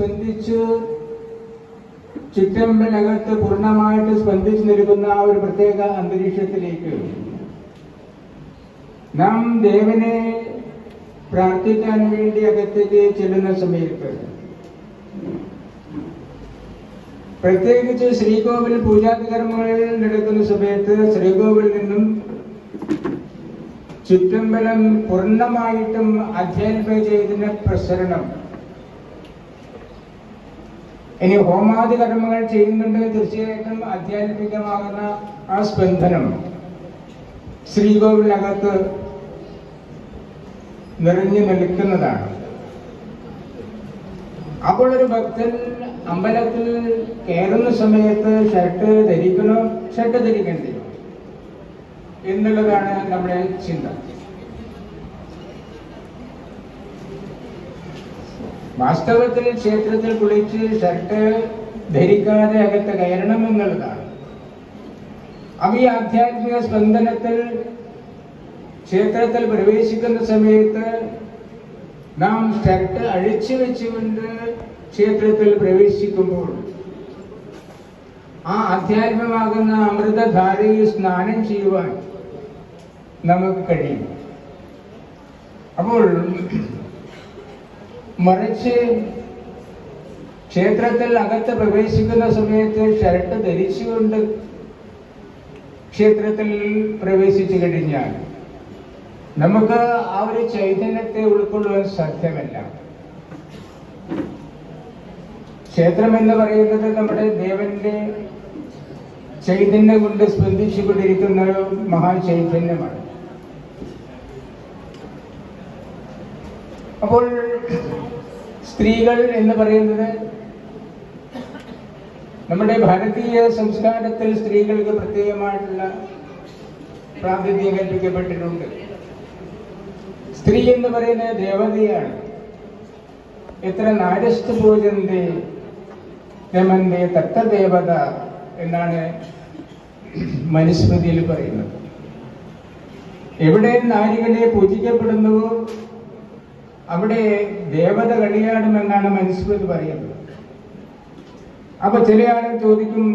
സ്പന്ദിച്ച് ചുറ്റമ്പലകത്ത് പൂർണ്ണമായിട്ട് സ്പന്ദിച്ചു നിൽക്കുന്ന ആ ഒരു പ്രത്യേക അന്തരീക്ഷത്തിലേക്ക് നാം ദേവനെ പ്രാർത്ഥിക്കാൻ വേണ്ടി അകത്തേക്ക് ചെല്ലുന്ന സമയത്ത്, പ്രത്യേകിച്ച് ശ്രീകോവിൽ പൂജാകർമ്മങ്ങൾ നടക്കുന്ന സമയത്ത് ശ്രീകോവിലിൽ നിന്നും ചുറ്റമ്പലം പൂർണ്ണമായിട്ടും അധ്യാത്മ ചെയ്തതിന്റെ പ്രസരണം. ഇനി ഹോമാദി കർമ്മങ്ങൾ ചെയ്യുന്നുണ്ട്, തീർച്ചയായിട്ടും ആധ്യാത്മികമാകുന്ന ആ സ്പന്ദനം ശ്രീകോവിലിനകത്ത് നിറഞ്ഞു നിൽക്കുന്നതാണ്. അപ്പോൾ ഒരു ഭക്തൻ അമ്പലത്തിൽ കയറുന്ന സമയത്ത് ഷർട്ട് ധരിക്കണോ, ഷർട്ട് ധരിക്കേണ്ടത് എന്നുള്ളതാണ് നമ്മുടെ ചിന്ത. വാസ്തവത്തിൽ ക്ഷേത്രത്തിൽ കുളിച്ച് ഷർട്ട് ധരിക്കാതെ അകത്ത് കയറണം എന്നുള്ളതാണ്. അപ്പൊ ഈ ആധ്യാത്മിക സ്പന്ദനത്തിൽ ക്ഷേത്രത്തിൽ പ്രവേശിക്കുന്ന സമയത്ത് നാം ഷർട്ട് അഴിച്ചു വെച്ചുകൊണ്ട് ക്ഷേത്രത്തിൽ പ്രവേശിക്കുമ്പോൾ ആ ആധ്യാത്മമാകുന്ന അമൃതധാരയിൽ സ്നാനം ചെയ്യുവാൻ നമുക്ക് കഴിയും. അപ്പോൾ മറിച്ച് ക്ഷേത്രത്തിൽ അകത്ത് പ്രവേശിക്കുന്ന സമയത്ത് ഷർട്ട് ധരിച്ചുകൊണ്ട് ക്ഷേത്രത്തിൽ പ്രവേശിച്ചു കഴിഞ്ഞാൽ നമുക്ക് ആ ഒരു ചൈതന്യത്തെ ഉൾക്കൊള്ളുവാൻ സാധ്യമല്ല. ക്ഷേത്രം എന്ന് പറയുന്നത് നമ്മുടെ ദേവന്റെ ചൈതന്യം കൊണ്ട് സ്പന്ദിച്ചുകൊണ്ടിരിക്കുന്ന ഒരു മഹാചൈതന്യമാണ്. അപ്പോൾ സ്ത്രീകൾ എന്ന് പറയുന്നത് നമ്മുടെ ഭാരതീയ സംസ്കാരത്തിൽ സ്ത്രീകൾക്ക് പ്രത്യേകമായിട്ടുള്ള പ്രാതിനിധ്യം കൽപ്പിക്കപ്പെട്ടിട്ടുണ്ട്. സ്ത്രീ എന്ന് പറയുന്നത് ദേവതയാണ്. എത്ര നാരസ്തു പൂജന്തേ രമന്തേ തത്തദേവത എന്നാണ് മനുസ്മൃതിയിൽ പറയുന്നത്. എവിടെ നാരികളെ പൂജിക്കപ്പെടുന്നുവോ അവിടെ ദേവത കളിയാടുമെന്നാണ് മനുസ്മൃതി പറയുന്നത്. അപ്പൊ ചില ആളുകൾ ചോദിക്കും,